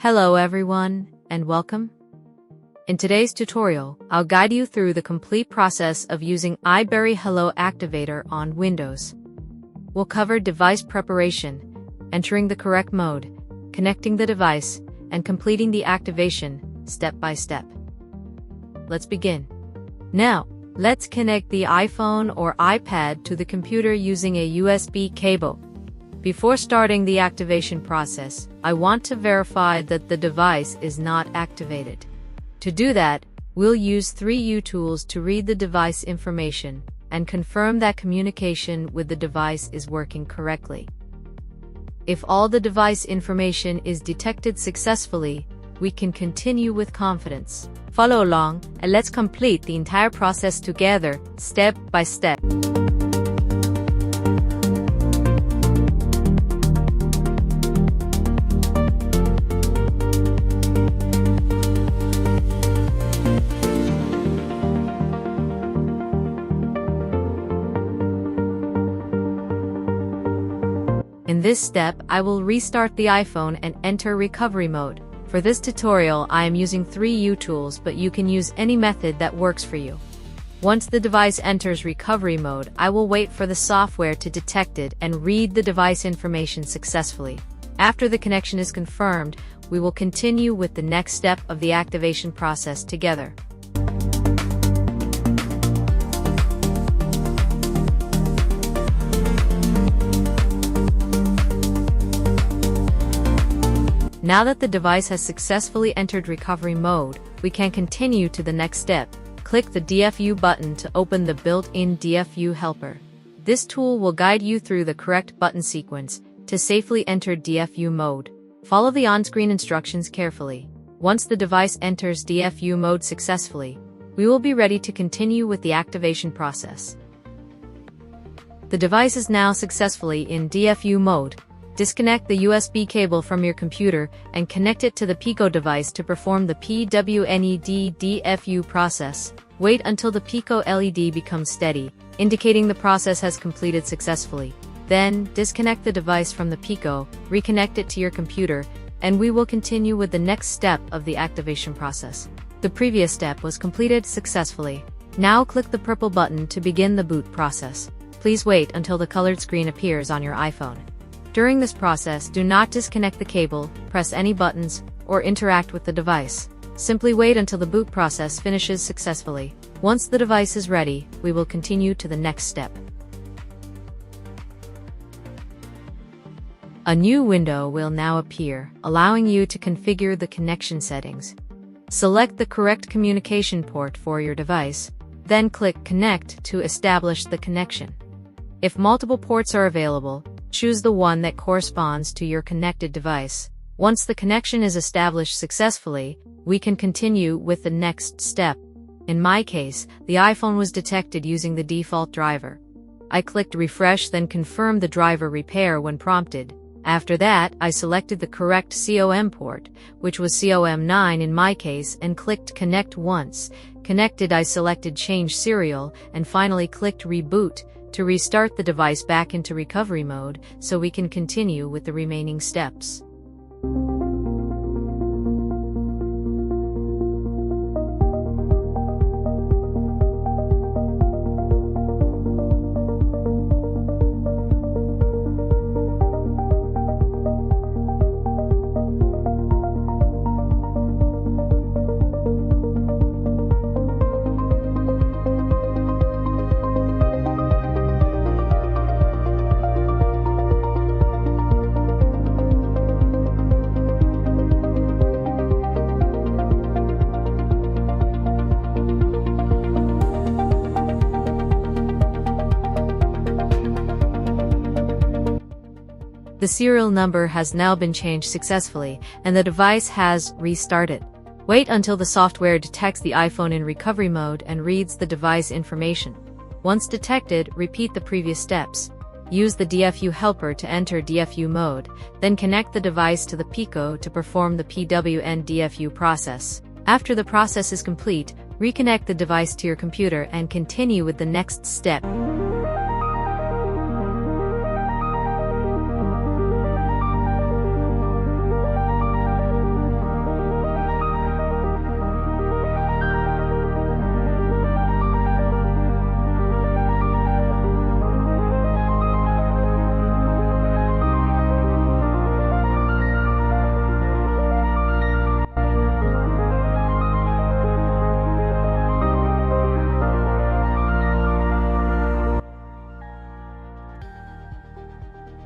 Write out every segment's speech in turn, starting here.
Hello everyone, and welcome. In today's tutorial, I'll guide you through the complete process of using iBerry Hello Activator on Windows. We'll cover device preparation, entering the correct mode, connecting the device, and completing the activation step by step. Let's begin. Now, let's connect the iPhone or iPad to the computer using a USB cable. Before starting the activation process, I want to verify that the device is not activated. To do that, we'll use 3 tools to read the device information and confirm that communication with the device is working correctly. If all the device information is detected successfully, we can continue with confidence. Follow along, and let's complete the entire process together, step by step. In this step, I will restart the iPhone and enter recovery mode. For this tutorial, I am using 3 tools, but you can use any method that works for you. Once the device enters recovery mode, I will wait for the software to detect it and read the device information successfully. After the connection is confirmed, we will continue with the next step of the activation process together. Now that the device has successfully entered recovery mode, we can continue to the next step. Click the DFU button to open the built-in DFU helper. This tool will guide you through the correct button sequence to safely enter DFU mode. Follow the on-screen instructions carefully. Once the device enters DFU mode successfully, we will be ready to continue with the activation process. The device is now successfully in DFU mode. Disconnect the USB cable from your computer and connect it to the Pico device to perform the PWNED DFU process. Wait until the Pico LED becomes steady, indicating the process has completed successfully. Then, disconnect the device from the Pico, reconnect it to your computer, and we will continue with the next step of the activation process. The previous step was completed successfully. Now click the purple button to begin the boot process. Please wait until the colored screen appears on your iPhone. During this process, do not disconnect the cable, press any buttons, or interact with the device. Simply wait until the boot process finishes successfully. Once the device is ready, we will continue to the next step. A new window will now appear, allowing you to configure the connection settings. Select the correct communication port for your device, then click Connect to establish the connection. If multiple ports are available, choose the one that corresponds to your connected device. Once the connection is established successfully, we can continue with the next step. In my case, the iPhone was detected using the default driver. I clicked Refresh, then confirmed the driver repair when prompted. After that, I selected the correct COM port, which was COM9 in my case, and clicked Connect once. Connected, I selected Change Serial, and finally clicked Reboot to restart the device back into recovery mode so we can continue with the remaining steps. The serial number has now been changed successfully, and the device has restarted. Wait until the software detects the iPhone in recovery mode and reads the device information. Once detected, repeat the previous steps. Use the DFU helper to enter DFU mode, then connect the device to the Pico to perform the PWN DFU process. After the process is complete, reconnect the device to your computer and continue with the next step.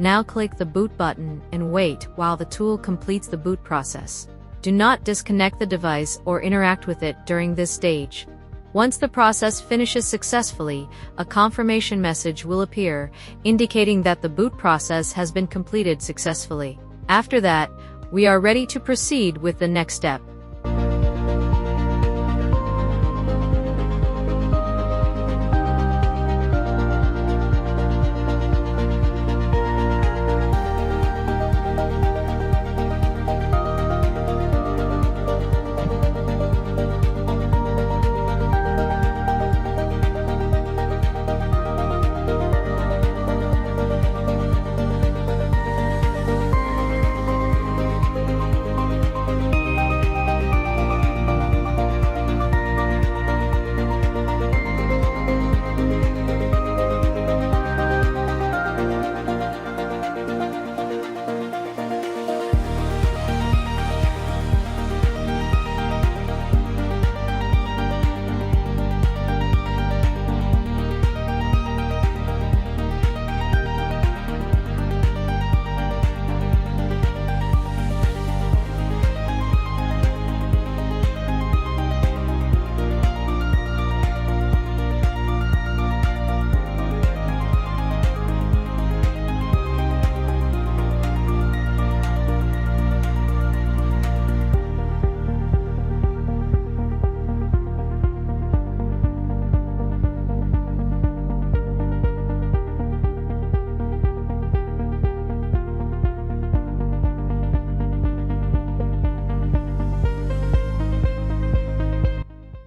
Now click the boot button and wait while the tool completes the boot process. Do not disconnect the device or interact with it during this stage. Once the process finishes successfully, a confirmation message will appear, indicating that the boot process has been completed successfully. After that, we are ready to proceed with the next step.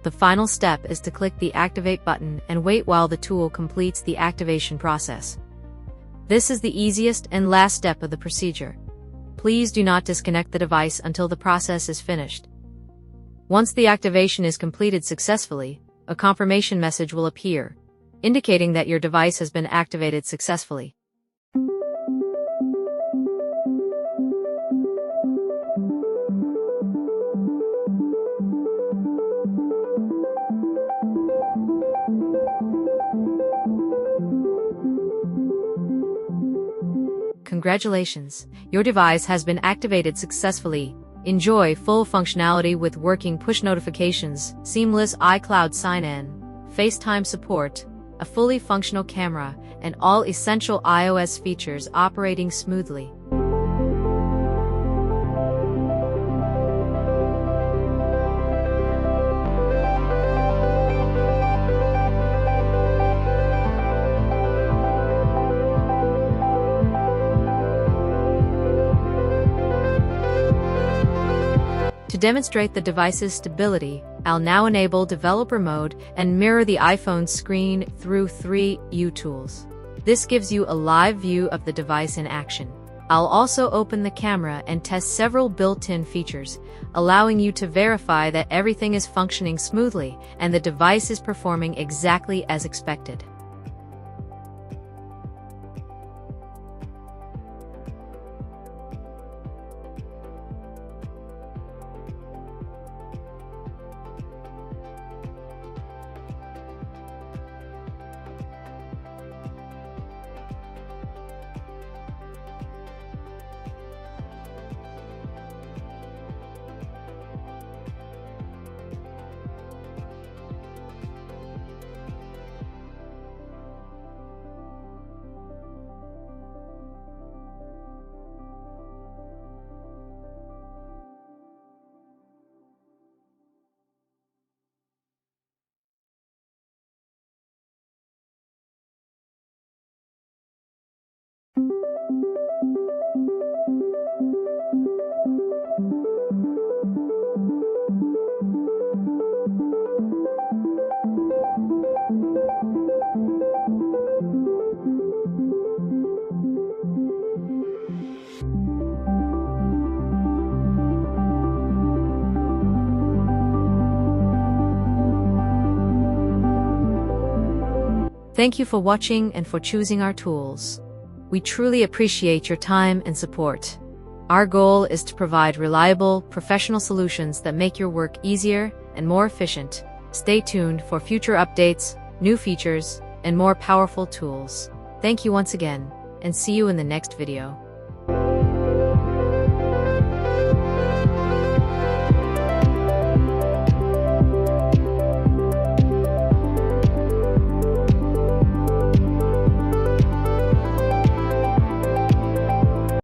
The final step is to click the Activate button and wait while the tool completes the activation process. This is the easiest and last step of the procedure. Please do not disconnect the device until the process is finished. Once the activation is completed successfully, a confirmation message will appear, indicating that your device has been activated successfully. Congratulations, your device has been activated successfully. Enjoy full functionality with working push notifications, seamless iCloud sign-in, FaceTime support, a fully functional camera, and all essential iOS features operating smoothly. To demonstrate the device's stability, I'll now enable developer mode and mirror the iPhone's screen through three A12 This gives you a live view of the device in action. I'll also open the camera and test several built-in features, allowing you to verify that everything is functioning smoothly and the device is performing exactly as expected. Thank you for watching and for choosing our tools. We truly appreciate your time and support. Our goal is to provide reliable, professional solutions that make your work easier and more efficient. Stay tuned for future updates, new features, and more powerful tools. Thank you once again. and see you in the next video.